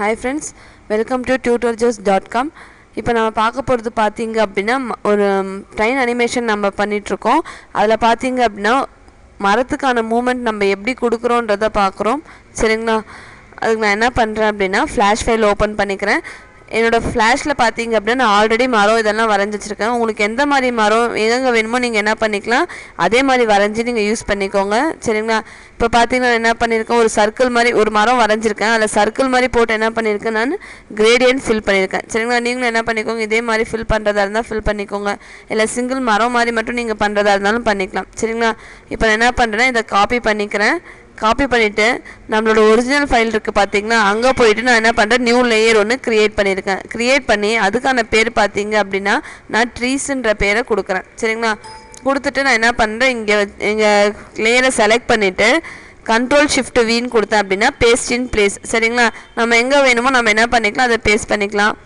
Hi friends, welcome to tutorjobs.com. இப்போ நம்ம பார்க்க போகிறது பார்த்தீங்க அப்படின்னா ஒரு ட்ரெயின் அனிமேஷன் நம்ம பண்ணிகிட்ருக்கோம். அதில் பார்த்தீங்க அப்படின்னா மரத்துக்கான மூமெண்ட் நம்ம எப்படி கொடுக்குறோன்றதை பார்க்குறோம். சரிங்களா? அதுக்கு நான் என்ன பண்ணுறேன் அப்படின்னா ஃப்ளாஷ் ஃபைல் ஓப்பன் பண்ணிக்கிறேன். என்னோடய ஃப்ளாஷில் பார்த்தீங்க அப்படின்னா நான் ஆல்ரெடி மரம் இதெல்லாம் வரைஞ்சி வச்சுருக்கேன். உங்களுக்கு எந்த மாதிரி மரம் எங்கே வேணுமோ நீங்கள் என்ன பண்ணிக்கலாம், அதே மாதிரி வரைஞ்சி நீங்கள் யூஸ் பண்ணிக்கோங்க. சரிங்களா? இப்போ பார்த்தீங்கன்னா என்ன பண்ணியிருக்கேன், ஒரு சர்க்கிள் மாதிரி ஒரு மரம் வரைஞ்சிருக்கேன். அதில் சர்க்கிள் மாதிரி போட்டு என்ன பண்ணியிருக்கேன், நான் கிரேடியன்ட் ஃபில் பண்ணியிருக்கேன். சரிங்களா? நீங்களும் என்ன பண்ணிக்கோங்க, இதே மாதிரி ஃபில் பண்ணுறதா இருந்தால் ஃபில் பண்ணிக்கோங்க. இல்லை சிங்கிள் மரம் மாதிரி மட்டும் நீங்கள் பண்ணுறதா இருந்தாலும் பண்ணிக்கலாம். சரிங்களா? இப்போ நான் என்ன பண்ணுறேன்னா இதை காப்பி பண்ணிக்கிறேன். காப்பி பண்ணிவிட்டு நம்மளோட ஒரிஜினல் ஃபைல் இருக்குது பார்த்தீங்கன்னா, அங்கே போயிட்டு நான் என்ன பண்ணுறேன், நியூ லேயர் ஒன்று க்ரியேட் பண்ணியிருக்கேன். க்ரியேட் பண்ணி அதுக்கான பேர் பார்த்தீங்க அப்படின்னா நான் ட்ரீஸுன்ற பேரை கொடுக்குறேன். சரிங்களா? கொடுத்துட்டு நான் என்ன பண்ணுறேன், இங்கே லேயரை செலக்ட் பண்ணிவிட்டு Ctrl+Shift+Vன்னு கொடுத்தேன் அப்படின்னா பேஸ்ட் இன் பிளேஸ். சரிங்களா? நம்ம எங்கே வேணுமோ நம்ம என்ன பண்ணிக்கலாம், அதை பேஸ்ட் பண்ணிக்கலாம்.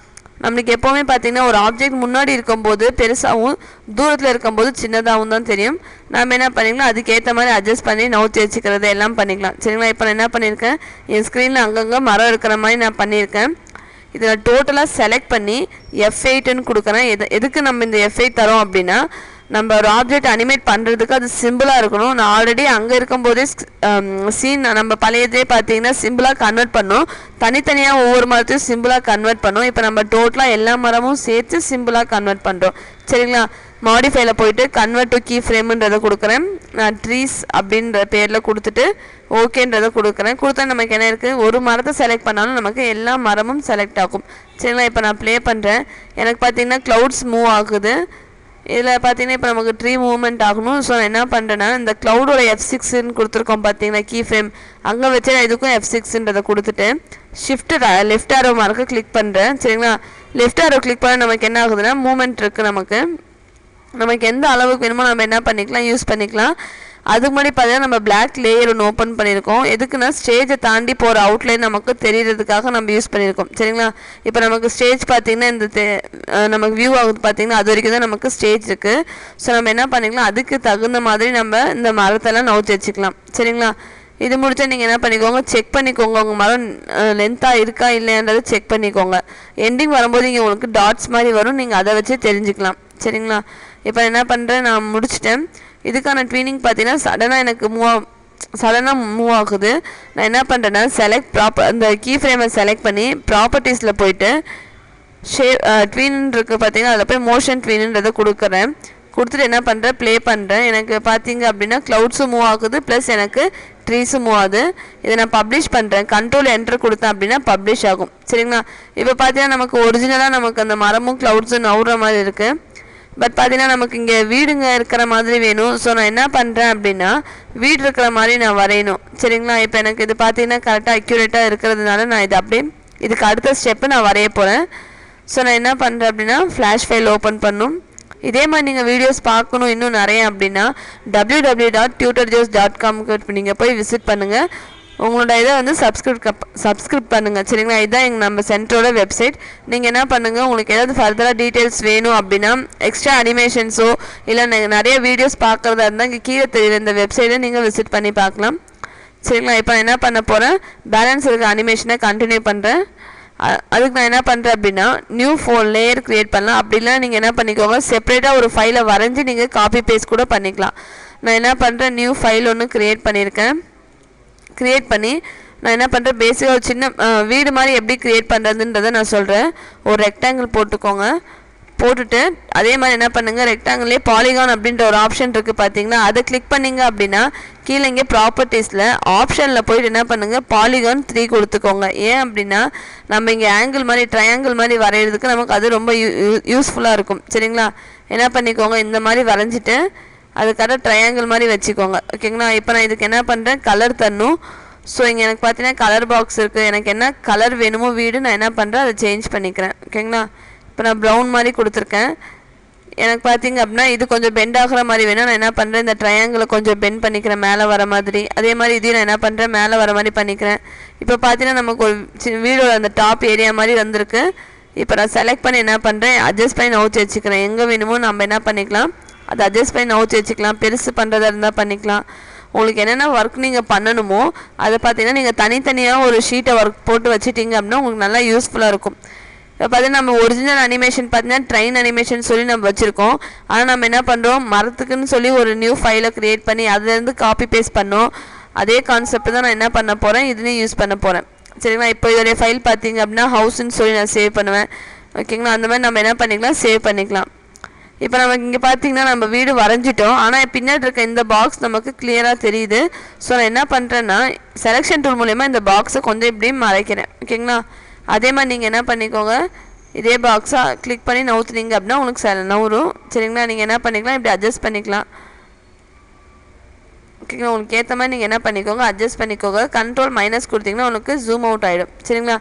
நம்மளுக்கு எப்போவுமே பார்த்திங்கன்னா ஒரு ஆப்ஜெக்ட் முன்னாடி இருக்கும்போது பெருசாகவும் தூரத்தில் இருக்கும்போது சின்னதாகவும் தான் தெரியும். நம்ம என்ன பண்ணிக்கலாம், அதுக்கேற்ற மாதிரி அட்ஜஸ்ட் பண்ணி நவுத்தி வச்சுக்கிறது எல்லாம் பண்ணிக்கலாம். சரிங்களா? இப்போ நான் என்ன பண்ணியிருக்கேன், என் ஸ்க்ரீனில் அங்கங்கே மரம் இருக்கிற மாதிரி நான் பண்ணியிருக்கேன். இதில் டோட்டலாக செலக்ட் பண்ணி F8ன்னு கொடுக்குறேன். எதுக்கு நம்ம இந்த F8 தரோம் அப்படின்னா, நம்ம ஒரு ஆப்ஜெக்ட் அனிமேட் பண்ணுறதுக்கு அது சிம்பிளாக இருக்கணும். நான் ஆல்ரெடி அங்கே இருக்கும்போதே சீன் நம்ம பழையதே பார்த்தீங்கன்னா சிம்பிளாக கன்வெர்ட் பண்ணோம். தனித்தனியாக ஒவ்வொரு மரத்தையும் சிம்பிளாக கன்வெர்ட் பண்ணோம். இப்போ நம்ம டோட்டலாக எல்லா மரமும் சேர்த்து சிம்பிளாக கன்வெர்ட் பண்ணுறோம். சரிங்களா? மாடிஃபைல போயிட்டு கன்வெர்ட் டு கீ ஃப்ரேமுன்றதை கொடுக்குறேன். நான் ட்ரீஸ் அப்படின்ற பேரில் கொடுத்துட்டு ஓகேன்றதை கொடுக்குறேன். கொடுத்தா நமக்கு என்ன இருக்குது, ஒரு மரத்தை செலக்ட் பண்ணாலும் நமக்கு எல்லா மரமும் செலக்ட் ஆகும். சரிங்களா? இப்போ நான் ப்ளே பண்ணுறேன். எனக்கு பார்த்தீங்கன்னா க்ளவுட்ஸ் மூவ் ஆகுது. இதில் பார்த்தீங்கன்னா இப்போ நமக்கு ட்ரீ மூவ்மெண்ட் ஆகணும். ஸோ நான் என்ன பண்ணுறேன்னா இந்த க்ளவுடோட F6ன்னு கொடுத்துருக்கோம் பார்த்தீங்கன்னா கீ ஃப்ரேம், அங்கே வச்சு நான் இதுக்கும் F6ன்றதை கொடுத்துட்டு லெஃப்ட் ஆரோ மார்க்கு கிளிக் பண்ணுறேன். சரிங்களா? லெஃப்ட் ஆரோ கிளிக் பண்ண நமக்கு என்ன ஆகுதுன்னா மூமெண்ட் இருக்குது. நமக்கு எந்த அளவுக்கு வேணுமோ நம்ம என்ன பண்ணிக்கலாம், யூஸ் பண்ணிக்கலாம். அதுக்கு முன்னாடி பார்த்தீங்கன்னா நம்ம பிளாக் லேயர் ஒன்று ஓப்பன் பண்ணியிருக்கோம். எதுக்குன்னா ஸ்டேஜை தாண்டி போகிற அவுட்லைன் நமக்கு தெரியறதுக்காக நம்ம யூஸ் பண்ணியிருக்கோம். சரிங்களா? இப்போ நமக்கு ஸ்டேஜ் பார்த்திங்கன்னா இந்த நமக்கு வியூ ஆகுது பார்த்திங்கன்னா அது வரைக்கும் தான் நமக்கு ஸ்டேஜ் இருக்குது. ஸோ நம்ம என்ன பண்ணிக்கலாம், அதுக்கு தகுந்த மாதிரி நம்ம இந்த மரத்தெல்லாம் நவுத்தி வச்சுக்கலாம். சரிங்களா? இது முடிச்சா நீங்கள் என்ன பண்ணிக்கோங்க, செக் பண்ணிக்கோங்க உங்கள் மரம் லென்த்தாக இருக்கா இல்லைன்றது செக் பண்ணிக்கோங்க. எண்டிங் வரும்போது இங்கே உங்களுக்கு டாட்ஸ் மாதிரி வரும், நீங்கள் அதை வச்சு தெரிஞ்சுக்கலாம். சரிங்களா? இப்போ என்ன பண்ணுறேன், நான் முடிச்சிட்டேன். இதுக்கான ட்வீனிங் பார்த்தீங்கன்னா சடனாக மூவ் ஆகுது. நான் என்ன பண்ணுறேன்னா அந்த கீ ஃப்ரேமை செலக்ட் பண்ணி ப்ராப்பர்ட்டிஸில் போயிட்டு ட்வீன் இருக்குது பார்த்தீங்கன்னா அதில் போய் மோஷன் ட்வீனுன்றதை கொடுக்குறேன். கொடுத்துட்டு என்ன பண்ணுறேன், ப்ளே பண்ணுறேன். எனக்கு பார்த்தீங்க அப்படின்னா க்ளவுட்ஸும் மூவ் ஆகுது ப்ளஸ் எனக்கு ட்ரீஸும் மூவ் ஆகுது. இதை நான் பப்ளிஷ் பண்ணுறேன். Ctrl+Enter கொடுத்தேன் அப்படின்னா பப்ளிஷ் ஆகும். சரிங்களா? இப்போ பார்த்தீங்கன்னா நமக்கு ஒரிஜினலாக நமக்கு அந்த மரமும் க்ளவுட்ஸும் நவுற மாதிரி இருக்குது. பட் பார்த்தீங்கன்னா நமக்கு இங்கே வீடுங்க இருக்கிற மாதிரி வேணும். ஸோ நான் என்ன பண்ணுறேன் அப்படின்னா வீடு இருக்கிற மாதிரி நான் வரையணும். சரிங்களா? இப்போ எனக்கு இது பார்த்தீங்கன்னா கரெக்டாக அக்யூரேட்டாக இருக்கிறதுனால நான் இது அப்படியே இதுக்கு அடுத்த ஸ்டெப்பு நான் வரைய போகிறேன். ஸோ நான் என்ன பண்ணுறேன் அப்படின்னா ஃப்ளாஷ் ஃபைல் ஓப்பன் பண்ணும். இதே மாதிரி நீங்கள் வீடியோஸ் பார்க்கணும் இன்னும் நிறைய அப்படின்னா www.tutorjobs.com நீங்கள் போய் விசிட் பண்ணுங்கள். உங்களோட இதை வந்து சப்ஸ்கிரைப் பண்ணுங்கள். சரிங்களா? இதுதான் நம்ம சென்டரோட வெப்சைட். நீங்கள் என்ன பண்ணுங்கள், உங்களுக்கு ஏதாவது ஃபர்தராக டீட்டெயில்ஸ் வேணும் அப்படின்னா எக்ஸ்ட்ரா அனிமேஷன்ஸோ இல்லை நிறைய வீடியோஸ் பார்க்குறதா இருந்தால் இங்கே கீழே தெரியுற இந்த வெப்சைட்டை நீங்கள் விசிட் பண்ணி பார்க்கலாம். சரிங்களா? இப்போ நான் என்ன பண்ண போகிறேன், பேலன்ஸ் இருக்க அனிமேஷனை கண்டினியூ பண்ணுறேன். அதுக்கு நான் என்ன பண்ணுறேன் அப்படின்னா நியூ லேயர் க்ரியேட் பண்ணலாம். அப்படிலாம் நீங்கள் என்ன பண்ணிக்கோங்க, செப்பரேட்டாக ஒரு ஃபைலை வரைஞ்சி நீங்கள் காப்பி பேஸ்ட் கூட பண்ணிக்கலாம். நான் என்ன பண்ணுறேன், நியூ ஃபைல் ஒன்று க்ரியேட் பண்ணியிருக்கேன். க்ரியேட் பண்ணி நான் என்ன பண்ணுறேன், பேசிக்காக ஒரு சின்ன வீடு மாதிரி எப்படி க்ரியேட் பண்ணுறதுன்றதை நான் சொல்கிறேன். ஒரு ரெக்டாங்கிள் போட்டுக்கோங்க. போட்டுட்டு அதே மாதிரி என்ன பண்ணுங்கள், ரெக்டாங்கிள்லேயே பாலிகான் அப்படின்ற ஒரு ஆப்ஷன் இருக்குது பார்த்தீங்களா, அதை கிளிக் பண்ணிங்க அப்படின்னா கீழே இங்கே ப்ராப்பர்ட்டிஸில் ஆப்ஷனில் போய்ட்டு என்ன பண்ணுங்கள், பாலிகான் 3 கொடுத்துக்கோங்க. ஏன் அப்படின்னா நம்ம இங்கே ஆங்கிள் மாதிரி ட்ரையாங்கிள் மாதிரி வரைகிறதுக்கு நமக்கு அது ரொம்ப யூஸ்ஃபுல்லாக இருக்கும். சரிங்களா? என்ன பண்ணிக்கோங்க, இந்த மாதிரி வரைஞ்சிட்டு அதுக்காக ட்ரையாங்கிள் மாதிரி வச்சுக்கோங்க. ஓகேங்களா? இப்போ நான் இதுக்கு என்ன பண்ணுறேன், கலர் தரணும். ஸோ இங்கே எனக்கு பார்த்தீங்கன்னா கலர் பாக்ஸ் இருக்குது. எனக்கு என்ன கலர் வேணுமோ வீடு நான் என்ன பண்ணுறேன் அதை சேஞ்ச் பண்ணிக்கிறேன். ஓகேங்களா? இப்போ நான் ப்ரௌன் மாதிரி கொடுத்துருக்கேன். எனக்கு பார்த்தீங்க அப்படின்னா இது கொஞ்சம் பெண்ட் ஆகிற மாதிரி வேணும். நான் என்ன பண்ணுறேன், இந்த ட்ரையாங்கிளை கொஞ்சம் பெண்ட் பண்ணிக்கிறேன் மேலே வர மாதிரி. அதே மாதிரி இதையும் நான் என்ன பண்ணுறேன், மேலே வர மாதிரி பண்ணிக்கிறேன். இப்போ பார்த்தீங்கன்னா நமக்கு ஒரு வீடோட அந்த டாப் ஏரியா மாதிரி வந்திருக்கு. இப்போ நான் செலக்ட் பண்ணி என்ன பண்ணுறேன், அட்ஜஸ்ட் பண்ணி நவுத்தி வச்சுக்கிறேன். எங்கே வேணுமோ நம்ம என்ன பண்ணிக்கலாம், அதை அட்ஜஸ்ட் பண்ணி நவுத்தி வச்சுக்கலாம். பெருசு பண்ணுறதா இருந்தால் பண்ணிக்கலாம். உங்களுக்கு என்னென்ன ஒர்க் நீங்கள் பண்ணணுமோ அதை பார்த்தீங்கன்னா நீங்கள் தனித்தனியாக ஒரு ஷீட்டை ஒர்க் போட்டு வச்சுட்டிங்க அப்படின்னா உங்களுக்கு நல்லா யூஸ்ஃபுல்லாக இருக்கும். இப்போ பார்த்தீங்கன்னா நம்ம ஒரிஜினல் அனிமேஷன் பார்த்தீங்கன்னா ட்ரெயின் அனிமேஷன் சொல்லி நம்ம வச்சுருக்கோம். ஆனால் நம்ம என்ன பண்ணுறோம், மரத்துக்குன்னு சொல்லி ஒரு நியூ ஃபைலை க்ரியேட் பண்ணி அதுலேருந்து காப்பி பேஸ்ட் பண்ணோம். அதே கான்செப்ட் தான் நான் என்ன பண்ண போகிறேன், இதுலேயும் யூஸ் பண்ண போகிறேன். சரிங்களா? இப்போ இதோடைய ஃபைல் பார்த்தீங்க அப்படின்னா ஹவுஸ்ன்னு சொல்லி நான் சேவ் பண்ணுவேன். ஓகேங்களா? அந்த மாதிரி நம்ம என்ன பண்ணிக்கலாம், சேவ் பண்ணிக்கலாம். இப்போ நமக்கு இங்கே பார்த்தீங்கன்னா நம்ம வீடு வரைஞ்சிட்டோம். ஆனால் பின்னாடி இருக்க இந்த பாக்ஸ் நமக்கு கிளியராக தெரியுது. ஸோ நான் என்ன பண்ணுறேன்னா செலெக்ஷன் டூல் மூலயமா இந்த பாக்ஸை கொஞ்சம் இப்படியும் மறைக்கிறேன். ஓகேங்களா? அதே மாதிரி நீங்கள் என்ன பண்ணிக்கோங்க, இதே பாக்ஸாக கிளிக் பண்ணி நவுத்துனீங்க அப்படின்னா உங்களுக்கு நவுரும். சரிங்களா? நீங்கள் என்ன பண்ணிக்கலாம், இப்படி அட்ஜஸ்ட் பண்ணிக்கலாம். ஓகேங்களா? உங்களுக்கு ஏற்ற மாதிரி நீங்கள் என்ன பண்ணிக்கோங்க, அட்ஜஸ்ட் பண்ணிக்கோங்க. கண்ட்ரோல் மைனஸ் கொடுத்தீங்கன்னா உங்களுக்கு ஜூம் அவுட் ஆகிடும். சரிங்களா?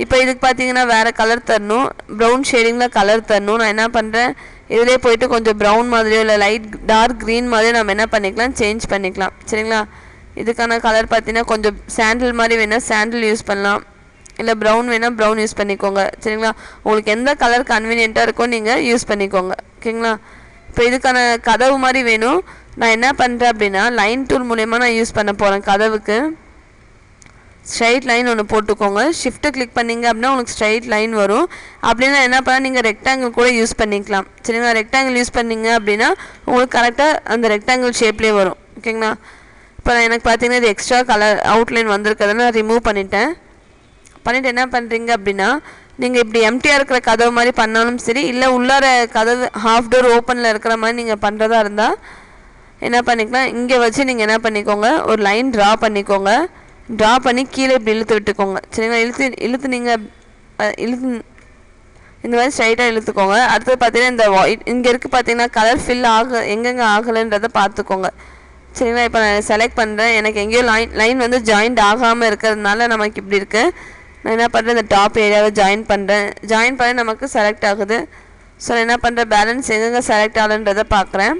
இப்போ இதுக்கு பார்த்தீங்கன்னா வேறு கலர் தரணும், ப்ரௌன் ஷேடிங்கில் கலர் தரணும். நான் என்ன பண்ணுறேன், இதிலே போய்ட்டு கொஞ்சம் ப்ரௌன் மாதிரியோ இல்லை லைட் டார்க் க்ரீன் மாதிரியோ நம்ம என்ன பண்ணிக்கலாம், சேஞ்ச் பண்ணிக்கலாம். சரிங்களா? இதுக்கான கலர் பார்த்தீங்கன்னா கொஞ்சம் சாண்டில் மாதிரி வேணால் சாண்டில் யூஸ் பண்ணலாம், இல்லை ப்ரௌன் வேணால் ப்ரௌன் யூஸ் பண்ணிக்கோங்க. சரிங்களா? உங்களுக்கு எந்த கலர் கன்வீனியண்ட்டாக இருக்கோ நீங்கள் யூஸ் பண்ணிக்கோங்க. ஓகேங்களா? இப்போ இதுக்கான கதவு மாதிரி வேணும். நான் என்ன பண்ணுறேன் அப்படின்னா லைன் டூல் மூலயமா நான் யூஸ் பண்ண போகிறேன். கதவுக்கு ஸ்ட்ரைட் லைன் ஒன்று போட்டுக்கோங்க. ஷிஃப்ட்டை கிளிக் பண்ணிங்க அப்படின்னா உங்களுக்கு ஸ்ட்ரைட் லைன் வரும். அப்படின்னா என்ன பண்ணால் நீங்கள் ரெக்டாங்கிள் கூட யூஸ் பண்ணிக்கலாம். சரிங்களா? ரெக்டாங்கிள் யூஸ் பண்ணிங்க அப்படின்னா உங்களுக்கு கரெக்டாக அந்த ரெக்டாங்கிள் ஷேப்லேயே வரும். ஓகேங்களா? இப்போ எனக்கு பார்த்தீங்கன்னா இது எக்ஸ்ட்ரா கலர் அவுட்லைன் வந்திருக்கிறத நான் ரிமூவ் பண்ணிவிட்டு என்ன பண்ணுறீங்க அப்படின்னா நீங்கள் இப்படி எம்டியாக இருக்கிற கதவு மாதிரி பண்ணாலும் சரி, இல்லை உள்ளார கதவு ஹாஃப் டோர் ஓப்பனில் இருக்கிற மாதிரி நீங்கள் பண்ணுறதா இருந்தால் என்ன பண்ணிக்கலாம், இங்கே வச்சு நீங்கள் என்ன பண்ணிக்கோங்க, ஒரு லைன் ட்ரா பண்ணிக்கோங்க. ட்ரா பண்ணி கீழே இப்படி இழுத்து விட்டுக்கோங்க. சரிங்களா? இழுத்து நீங்கள் இந்த மாதிரி ஸ்ட்ரைட்டாக இழுத்துக்கோங்க. அடுத்தது பார்த்தீங்கன்னா இந்த இங்கே இருக்குது பார்த்தீங்கன்னா கலர் ஃபில் எங்கெங்கே ஆகலைன்றதை பார்த்துக்கோங்க. சரிங்களா? இப்போ நான் செலக்ட் பண்ணுறேன். எனக்கு எங்கேயோ லைன் வந்து ஜாயிண்ட் ஆகாமல் இருக்கிறதுனால நமக்கு இப்படி இருக்குது. நான் என்ன பண்ணுறேன், இந்த டாப் ஏரியாவை ஜாயின் பண்ணி நமக்கு செலக்ட் ஆகுது. ஸோ நான் என்ன பண்ணுறேன், பேலன்ஸ் எங்கெங்கே செலக்ட் ஆகலைன்றதை பார்க்குறேன்.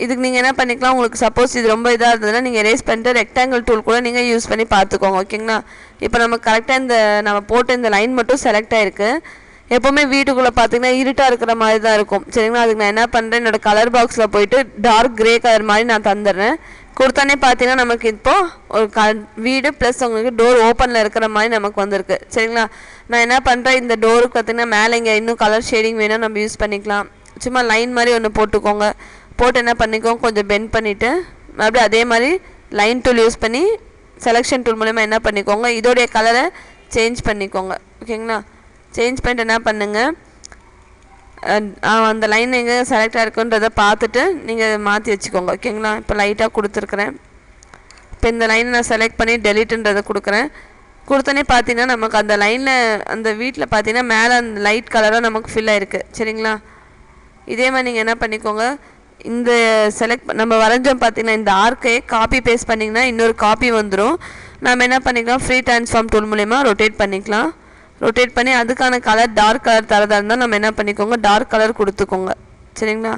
இதுக்கு நீங்கள் என்ன பண்ணிக்கலாம், உங்களுக்கு சப்போஸ் இது ரொம்ப இதாக இருந்ததுன்னா நீங்கள் எரேஸ் பண்ணிட்டு ரெக்டாங்கிள் டூல் கூட நீங்கள் யூஸ் பண்ணி பார்த்துக்கோங்க. ஓகேங்களா? இப்போ நம்ம கரெக்டாக இந்த நம்ம போட்ட இந்த லைன் மட்டும் செலக்ட் ஆகிருக்கு. எப்போவுமே வீட்டுக்குள்ளே பார்த்தீங்கன்னா இருட்டாக இருக்கிற மாதிரி தான் இருக்கும். சரிங்களா? அதுக்கு நான் என்ன பண்ணுறேன், என்னோடய கலர் பாக்ஸில் போயிட்டு டார்க் க்ரே கலர் மாதிரி நான் தந்துடுறேன். கொடுத்தானே பார்த்தீங்கன்னா நமக்கு இப்போது ஒரு வீடு ப்ளஸ் உங்களுக்கு டோர் ஓப்பனில் இருக்கிற மாதிரி நமக்கு வந்திருக்கு. சரிங்களா? நான் என்ன பண்ணுறேன், இந்த டோருக்கு பார்த்தீங்கன்னா மேலே இங்கே இன்னும் கலர் ஷேடிங் வேணும் நம்ம யூஸ் பண்ணிக்கலாம். சும்மா லைன் மாதிரி ஒன்று போட்டுக்கோங்க. போட்டு என்ன பண்ணிக்கோங்க, கொஞ்சம் பெண்ட் பண்ணிவிட்டு மறுபடியும் அதே மாதிரி லைன் டூல் யூஸ் பண்ணி செலெக்ஷன் டூல் மூலமா என்ன பண்ணிக்கோங்க, இதோடைய கலரை சேஞ்ச் பண்ணிக்கோங்க. ஓகேங்களா? சேஞ்ச் பண்ணிட்டு என்ன பண்ணுங்கள், அந்த லைன் எங்கே செலக்ட் ஆகிருக்குன்றதை பார்த்துட்டு நீங்கள் மாற்றி வச்சுக்கோங்க. ஓகேங்களா? இப்போ லைட்டாக கொடுத்துருக்குறேன். இப்போ இந்த லைனை நான் செலக்ட் பண்ணி டெலிட்டுன்றதை கொடுக்குறேன். கொடுத்தோன்னே பார்த்தீங்கன்னா நமக்கு அந்த லைனில் அந்த வீட்டில் பார்த்தீங்கன்னா மேலே அந்த லைட் கலராக நமக்கு ஃபில் ஆகிருக்கு. சரிங்களா? இதே மாதிரி நீங்கள் என்ன பண்ணிக்கோங்க, இந்த நம்ம வரைஞ்சோம் பார்த்தீங்கன்னா இந்த ஆர்க்கை காப்பி பேஸ்ட் பண்ணிங்கன்னா இன்னொரு காப்பி வந்துடும். நம்ம என்ன பண்ணிக்கலாம், ஃப்ரீ ட்ரான்ஸ்ஃபார்ம் டூல் மூலமா ரொட்டேட் பண்ணிக்கலாம். ரொட்டேட் பண்ணி அதுக்கான கலர் டார்க் கலர் தரதா இருந்தால் நம்ம என்ன பண்ணிக்கோங்க, டார்க் கலர் கொடுத்துக்கோங்க. சரிங்களா?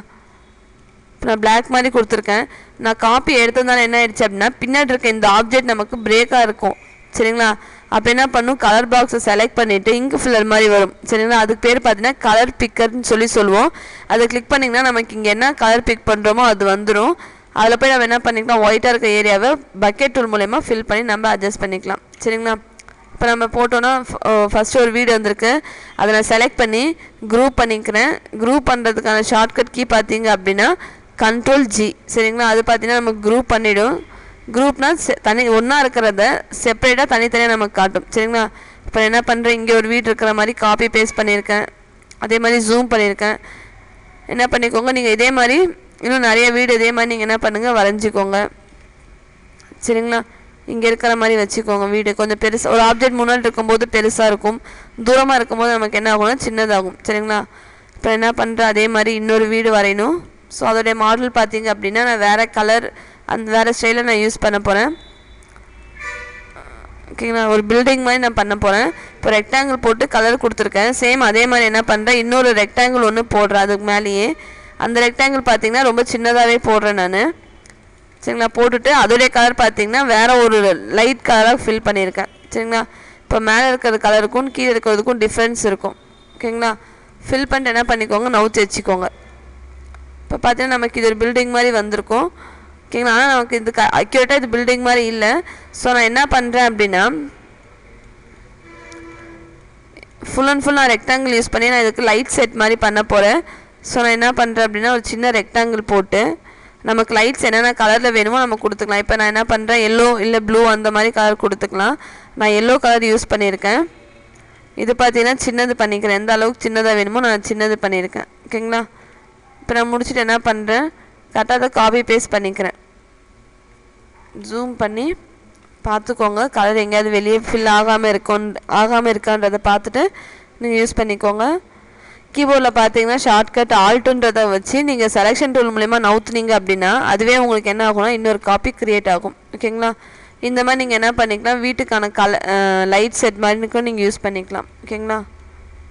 இப்போ நான் பிளாக் மாதிரி கொடுத்துருக்கேன். நான் காப்பி எடுத்ததுனால என்ன ஆயிடுச்சு அப்படின்னா பின்னாடி இருக்க இந்த ஆப்ஜெக்ட் நமக்கு பிரேக்காக இருக்கும். சரிங்களா? அப்போ என்ன பண்ணும், கலர் பாக்ஸை செலக்ட் பண்ணிவிட்டு இங்கு ஃபில்லர் மாதிரி வரும். சரிங்களா? அதுக்கு பேர் பார்த்தீங்கன்னா கலர் பிக்கர்னு சொல்லுவோம். அதை கிளிக் பண்ணிங்கன்னா நமக்கு இங்கே என்ன கலர் பிக் பண்ணுறோமோ அது வந்துடும். அதில் போய் நம்ம என்ன பண்ணிக்கலாம், ஒயிட்டாக இருக்க ஏரியாவை பக்கெட் டூல் மூலமா ஃபில் பண்ணி நம்ம அட்ஜஸ்ட் பண்ணிக்கலாம். சரிங்களா? இப்போ நம்ம போட்டோன்னா ஃபஸ்ட்டு ஒரு வீடு வந்திருக்கு. அதை நான் செலக்ட் பண்ணி குரூப் பண்ணிக்கிறேன். குரூப் பண்ணுறதுக்கான ஷார்ட்கட் கீ பார்த்தீங்க அப்படின்னா Ctrl G. சரிங்களா? அது பார்த்தீங்கன்னா நமக்கு குரூப் பண்ணிவிடும். குரூப்னா ஒன்றா இருக்கிறத செப்பரேட்டாக தனித்தனியாக நமக்கு காட்டும். சரிங்களா? இப்போ என்ன பண்ணுறேன், இங்கே ஒரு வீடு இருக்கிற மாதிரி காப்பி பேஸ்ட் பண்ணியிருக்கேன். அதே மாதிரி ஜூம் பண்ணியிருக்கேன். என்ன பண்ணிக்கோங்க, நீங்கள் இதே மாதிரி இன்னும் நிறைய வீடு இதே மாதிரி நீங்கள் என்ன பண்ணுங்கள், வரைஞ்சிக்கோங்க. சரிங்களா? இங்கே இருக்கிற மாதிரி வச்சுக்கோங்க. வீடு கொஞ்சம் பெருசாக, ஒரு ஆப்ஜெக்ட் முன்னாடி இருக்கும்போது பெருசாக இருக்கும், தூரமாக இருக்கும்போது நமக்கு என்ன ஆகும்னா சின்னதாகும். சரிங்களா? இப்போ என்ன பண்ணுறேன், அதே மாதிரி இன்னொரு வீடு வரையணும். ஸோ அதோடைய மாடல் பார்த்தீங்க அப்படின்னா நான் வேறு கலர் வேறு ஸ்டைலில் நான் யூஸ் பண்ண போகிறேன். ஓகேங்களா? ஒரு பில்டிங் மாதிரி நான் பண்ண போகிறேன். இப்போ ரெக்டாங்கிள் போட்டு கலர் கொடுத்துருக்கேன். சேம் அதே மாதிரி என்ன பண்ணுறேன், இன்னொரு ரெக்டாங்கிள் ஒன்று போடுறேன். அதுக்கு மேலேயே அந்த ரெக்டாங்கிள் பார்த்தீங்கன்னா ரொம்ப சின்னதாகவே போடுறேன் நான். சரிங்களா? போட்டுட்டு அதோடைய கலர் பார்த்தீங்கன்னா வேறு ஒரு லைட் கலராக ஃபில் பண்ணியிருக்கேன். சரிங்களா? இப்போ மேலே இருக்கிற கலருக்கும் கீழே இருக்கிறதுக்கும் டிஃப்ரென்ஸ் இருக்கும். ஓகேங்களா? ஃபில் பண்ணிட்டு என்ன பண்ணிக்கோங்க, நவுத்தி வச்சுக்கோங்க. இப்போ பார்த்தீங்கன்னா நமக்கு இது ஒரு பில்டிங் மாதிரி வந்திருக்கும். ஓகேங்களா? ஆனால் நமக்கு இது அக்யூரேட்டாக இது பில்டிங் மாதிரி இல்லை. ஸோ நான் என்ன பண்ணுறேன் அப்படின்னா ஃபுல் அண்ட் ஃபுல் நான் ரெக்டாங்கிள் யூஸ் பண்ணி நான் இதுக்கு லைட் செட் மாதிரி பண்ண போகிறேன். ஸோ நான் என்ன பண்ணுறேன் அப்படின்னா ஒரு சின்ன ரெக்டாங்கிள் போட்டு நமக்கு லைட்ஸ் என்னென்ன கலரில் வேணுமோ நம்ம கொடுத்துக்கலாம். இப்போ நான் என்ன பண்ணுறேன், எல்லோ இல்லை ப்ளூ அந்த மாதிரி கலர் கொடுத்துக்கலாம். நான் எல்லோ கலர் யூஸ் பண்ணியிருக்கேன். இது பார்த்தீங்கன்னா சின்னது பண்ணிக்கிறேன். எந்த அளவுக்கு சின்னதாக வேணுமோ நான் சின்னது பண்ணியிருக்கேன். ஓகேங்களா? இப்போ நான் முடிச்சுட்டு என்ன பண்ணுறேன், கரெக்டாக அதை காப்பி பேஸ்ட் பண்ணிக்கிறேன். ஜூம் பண்ணி பார்த்துக்கோங்க, கலர் எங்கேயாவது வெளியே ஃபில் ஆகாமல் இருக்கான்றதை பார்த்துட்டு நீங்கள் யூஸ் பண்ணிக்கோங்க. கீபோர்டில் பார்த்தீங்கன்னா ஷார்ட்கட் ஆல்ட்டுன்றதை வச்சு நீங்கள் செலெக்ஷன் டூல் மூலிமா நவுத்துனீங்க அப்படின்னா அதுவே உங்களுக்கு என்ன ஆகும்னா இன்னொரு காப்பி க்ரியேட் ஆகும். ஓகேங்களா? இந்த மாதிரி நீங்கள் என்ன பண்ணிக்கலாம், வீட்டுக்கான லைட் செட் மாதிரிக்கும் நீங்கள் யூஸ் பண்ணிக்கலாம். ஓகேங்களா?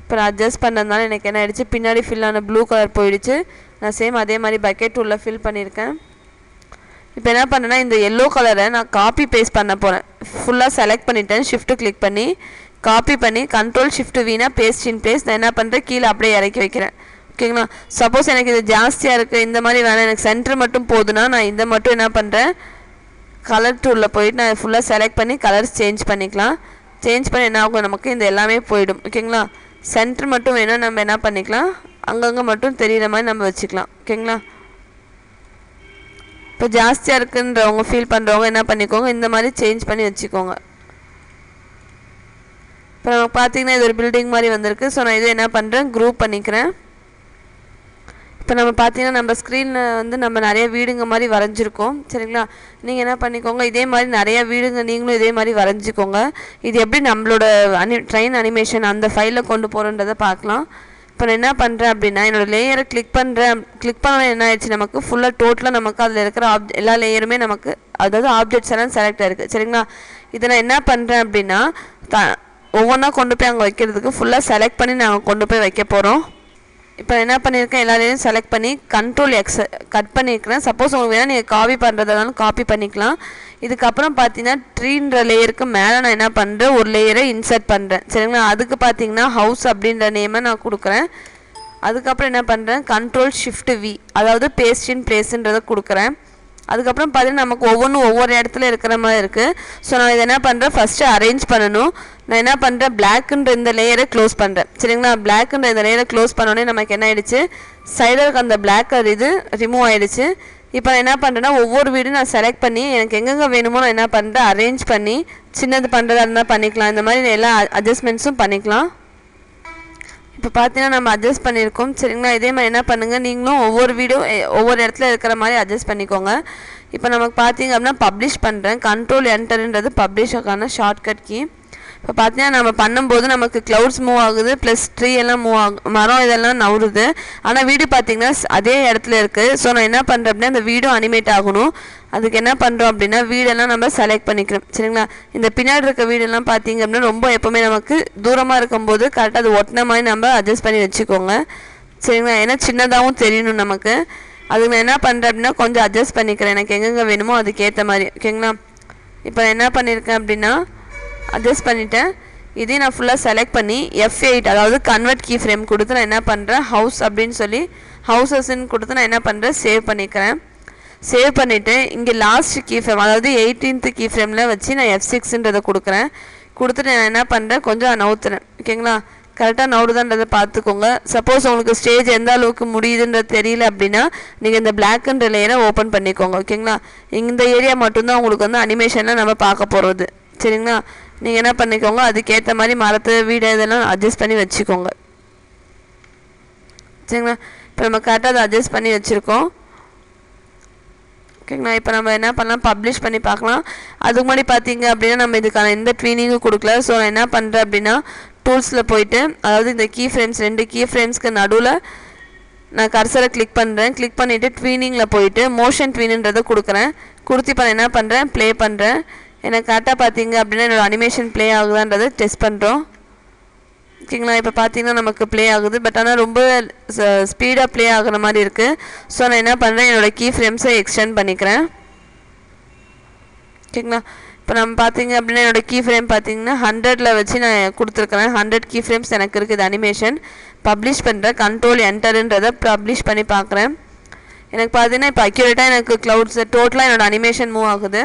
இப்போ நான் அட்ஜஸ்ட் பண்ணதுனால எனக்கு என்ன ஆகிடுச்சு, பின்னாடி ஃபில்லான ப்ளூ கலர் போயிடுச்சு. நான் சேம் அதே மாதிரி பக்கெட் டூலில் ஃபில் பண்ணியிருக்கேன். இப்போ என்ன பண்ணேன்னா இந்த எல்லோ கலரை நான் காப்பி பேஸ்ட் பண்ண போகிறேன். ஃபுல்லாக செலக்ட் பண்ணிவிட்டேன், ஷிஃப்ட்டு கிளிக் பண்ணி காப்பி பண்ணி control shift Veena based in place நான் என்ன பண்ணுறேன், கீழே அப்படியே இறக்கி வைக்கிறேன். ஓகேங்களா? சப்போஸ் எனக்கு இது ஜாஸ்தியாக இருக்குது, இந்த மாதிரி வேணாம், எனக்கு சென்டர் மட்டும் போதுன்னா நான் இந்த மட்டும் என்ன பண்ணுறேன், கலர் டூலில் போயிட்டு நான் ஃபுல்லாக செலக்ட் பண்ணி கலர்ஸ் சேஞ்ச் பண்ணிக்கலாம். சேஞ்ச் பண்ணி என்ன ஆகும், நமக்கு இந்த எல்லாமே போயிடும். ஓகேங்களா? சென்டர் மட்டும் வேணும், நம்ம என்ன பண்ணிக்கலாம், அங்கங்கே மட்டும் தெரிகிற மாதிரி நம்ம வச்சுக்கலாம். ஓகேங்களா? இப்போ ஜாஸ்தியாக இருக்குன்றவங்க ஃபீல் பண்ணுறவங்க என்ன பண்ணிக்கோங்க, இந்த மாதிரி சேஞ்ச் பண்ணி வச்சுக்கோங்க. இப்போ நமக்கு பார்த்தீங்கன்னா இது ஒரு பில்டிங் மாதிரி வந்திருக்கு. ஸோ நான் இது என்ன பண்ணுறேன், குரூப் பண்ணிக்கிறேன். இப்போ நம்ம பார்த்தீங்கன்னா நம்ம ஸ்க்ரீனில் நம்ம நிறைய வீடுங்க மாதிரி வரைஞ்சிருக்கோம். சரிங்களா? நீங்கள் என்ன பண்ணிக்கோங்க, இதே மாதிரி நிறையா வீடுங்க நீங்களும் இதே மாதிரி வரைஞ்சிக்கோங்க. இது எப்படி நம்மளோட ட்ரெயின் அனிமேஷன் அந்த ஃபைலில் கொண்டு போகிறோன்றதை பார்க்கலாம். இப்போ நான் என்ன பண்ணுறேன் அப்படின்னா என்னோடய லேயரை கிளிக் பண்ணால் என்ன ஆயிடுச்சு, நமக்கு ஃபுல்லாக டோட்டலாக நமக்கு அதில் இருக்கிற எல்லா லேயருமே நமக்கு அதாவது ஆப்ஜெக்ட்ஸ் எல்லாம் செலக்ட் ஆகிருக்கு. சரிங்களா? இதை நான் என்ன பண்ணுறேன் அப்படின்னா ஒவ்வொன்றா கொண்டு போய் அங்கே வைக்கிறதுக்கு ஃபுல்லாக செலக்ட் பண்ணி நாங்கள் கொண்டு போய் வைக்க போகிறோம். இப்போ என்ன பண்ணியிருக்கேன், எல்லாரையும் செலக்ட் பண்ணி கண்ட்ரோல் எக்ஸ் கட் பண்ணியிருக்கிறேன். சப்போஸ் உங்களுக்கு வேணால் நீங்கள் காப்பி பண்ணுறதாலும் காப்பி பண்ணிக்கலாம். இதுக்கப்புறம் பார்த்தீங்கன்னா ட்ரீன்ற லேயருக்கு மேலே நான் என்ன பண்ணுறேன், ஒரு லேயரை இன்சர்ட் பண்ணுறேன். சரிங்களா? அதுக்கு பார்த்தீங்கன்னா ஹவுஸ் அப்படின்ற நேமை நான் கொடுக்குறேன். அதுக்கப்புறம் என்ன பண்ணுறேன், கண்ட்ரோல் ஷிஃப்ட் வி அதாவது பேஸ்ட் இன் பிளேஸ்ன்றதை கொடுக்குறேன். அதுக்கப்புறம் பார்த்தீங்கன்னா நமக்கு ஒவ்வொரு இடத்துல இருக்கிற மாதிரி இருக்குது. ஸோ நான் இதை என்ன பண்ணுறேன், ஃபஸ்ட்டு அரேஞ்ச் பண்ணணும். நான் என்ன பண்ணுறேன், பிளாக்குன்ற இந்த லேயரை க்ளோஸ் பண்ணுறேன். சரிங்களா? பிளாக்குன்ற இந்த லேயரை க்ளோஸ் பண்ணோடனே நமக்கு என்ன ஆகிடுச்சு, சைடில் அந்த பிளாக் கலர் இது ரிமூவ் ஆகிடுச்சு. இப்போ நான் என்ன பண்ணுறேன்னா ஒவ்வொரு வீடும் நான் செலக்ட் பண்ணி எனக்கு எங்கெங்கே வேணுமோ நான் என்ன பண்ணுறேன், அரேஞ்ச் பண்ணி சின்னது பண்ணுறதா இருந்தால் பண்ணிக்கலாம். இந்த மாதிரி எல்லா அட்ஜஸ்ட்மெண்ட்ஸும் பண்ணிக்கலாம். இப்போ பார்த்தீங்கன்னா நம்ம அட்ஜஸ்ட் பண்ணியிருக்கோம். சரிங்களா? இதே மாதிரி என்ன பண்ணுங்கள், நீங்களும் ஒவ்வொரு வீடியோ ஒவ்வொரு இடத்துல இருக்கிற மாதிரி அட்ஜஸ்ட் பண்ணிக்கோங்க. இப்போ நமக்கு பார்த்தீங்க அப்படின்னா பப்ளிஷ் பண்ணுறேன். கண்ட்ரோல் என்டர்ன்றது பப்ளிஷுக்கான ஷார்ட்கட் கீ. இப்போ பார்த்தீங்கன்னா நம்ம பண்ணும்போது நமக்கு க்ளவுட்ஸ் மூவ் ஆகுது, ப்ளஸ் ட்ரீ எல்லாம் மூவ் ஆகும், மரம் இதெல்லாம் நவுறுது. ஆனால் வீடு பார்த்தீங்கன்னா அதே இடத்துல இருக்குது. ஸோ நான் என்ன பண்ணுறேன் அப்படின்னா இந்த வீடும் அனிமேட் ஆகணும். அதுக்கு என்ன பண்ணுறோம் அப்படின்னா வீடெல்லாம் நம்ம செலக்ட் பண்ணிக்கிறோம். சரிங்களா? இந்த பின்னாடி இருக்க வீடெல்லாம் பார்த்தீங்க அப்படின்னா ரொம்ப எப்போவுமே நமக்கு தூரமாக இருக்கும்போது கரெக்டாக அது ஒட்டின மாதிரி நம்ம அட்ஜஸ்ட் பண்ணி வச்சுக்கோங்க. சரிங்களா? ஏன்னா சின்னதாகவும் தெரியணும் நமக்கு. அதுக்கு நான் என்ன பண்ணுறேன் அப்படின்னா கொஞ்சம் அட்ஜஸ்ட் பண்ணிக்கிறேன், எனக்கு எங்கெங்கே வேணுமோ அதுக்கேற்ற மாதிரி. ஓகேங்களா? இப்போ நான் என்ன பண்ணியிருக்கேன் அப்படின்னா அட்ஜஸ்ட் பண்ணிவிட்டேன். இதையும் நான் ஃபுல்லாக செலக்ட் பண்ணி F8 அதாவது கன்வெர்ட் கீ ஃப்ரேம் கொடுத்து நான் என்ன பண்ணுறேன், ஹவுஸ் அப்படின்னு சொல்லி ஹவுசஸ்ன்னு கொடுத்து நான் என்ன பண்ணுறேன், சேவ் பண்ணிக்கிறேன். சேவ் பண்ணிவிட்டு இங்கே லாஸ்ட் கீ ஃப்ரேம் அதாவது 18th கீ ஃப்ரேமில் வச்சு நான் F6ன்றதை கொடுக்குறேன். கொடுத்துட்டு நான் என்ன பண்ணுறேன், கொஞ்சம் நவுத்துறேன். ஓகேங்களா? கரெக்டாக நவுடுதான்றதை பார்த்துக்கோங்க. சப்போஸ் உங்களுக்கு ஸ்டேஜ் எந்த அளவுக்கு முடியுதுன்றது தெரியல அப்படின்னா நீங்கள் இந்த பிளாக்ன்ற லேயரை ஓப்பன் பண்ணிக்கோங்க. ஓகேங்களா? இந்த ஏரியா மட்டும்தான் உங்களுக்கு வந்து அனிமேஷனில் நம்ம பார்க்க போகிறது. சரிங்களா? நீங்கள் என்ன பண்ணிக்கோங்க, அதுக்கேற்ற மாதிரி மரத்து வீடு இதெல்லாம் அட்ஜஸ்ட் பண்ணி வச்சுக்கோங்க. சரிங்களா? இப்போ நம்ம கரெக்டாக அதை அட்ஜஸ்ட் பண்ணி வச்சுருக்கோம். ஓகேங்களா? இப்போ நம்ம என்ன பண்ணலாம், பப்ளிஷ் பண்ணி பார்க்கலாம். அதுக்கு முன்னாடி பார்த்தீங்க அப்படின்னா நம்ம இதுக்கான எந்த ட்வீனிங்கும் கொடுக்கல. ஸோ நான் என்ன பண்ணுறேன் அப்படின்னா டூல்ஸில் போயிட்டு அதாவது இந்த கீ ஃப்ரேம்ஸ் 2 கீ ஃப்ரேம்ஸ்க்கு நடுவில் நான் கர்சரை கிளிக் பண்ணுறேன். கிளிக் பண்ணிவிட்டு ட்வீனிங்கில் போயிட்டு மோஷன் ட்வீனுன்றதை கொடுக்குறேன். கொடுத்து இப்போ நான் என்ன பண்ணுறேன், ப்ளே பண்ணுறேன். எனக்கு கரெக்டாக பார்த்தீங்க அப்படின்னா என்னோடய அனிமேஷன் ப்ளே ஆகுதான்றதை டெஸ்ட் பண்ணுறோம். ஓகேங்களா? இப்போ பார்த்தீங்கன்னா நமக்கு ப்ளே ஆகுது, பட் ஆனால் ரொம்ப ஸ்பீடாக ப்ளே ஆகுற மாதிரி இருக்குது. ஸோ நான் என்ன பண்ணுறேன், என்னோடய கீ ஃப்ரேம்ஸை எக்ஸ்டெண்ட் பண்ணிக்கிறேன். ஓகேங்களா? இப்போ நம்ம பார்த்தீங்க அப்படின்னா என்னோடய கீ ஃப்ரேம் பார்த்தீங்கன்னா 100ல் வச்சு நான் கொடுத்துருக்குறேன். 100 கீ ஃப்ரேம்ஸ் எனக்கு இருக்குது அனிமேஷன். பப்ளிஷ் பண்ணுறேன், கண்ட்ரோல் என்டர்ன்றதை பப்ளிஷ் பண்ணி பார்க்குறேன். எனக்கு பார்த்தீங்கன்னா இப்போ அக்யூரேட்டாக எனக்கு க்ளவுட்ஸ் டோட்டலாக என்னோடய அனிமேஷன் மூவ் ஆகுது.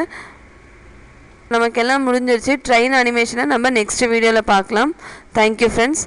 நமக்கெல்லாம் முடிஞ்சிருச்சு. ட்ரெயின் அனிமேஷனை நம்ம நெக்ஸ்ட் வீடியோவில் பார்க்கலாம். Thank you friends.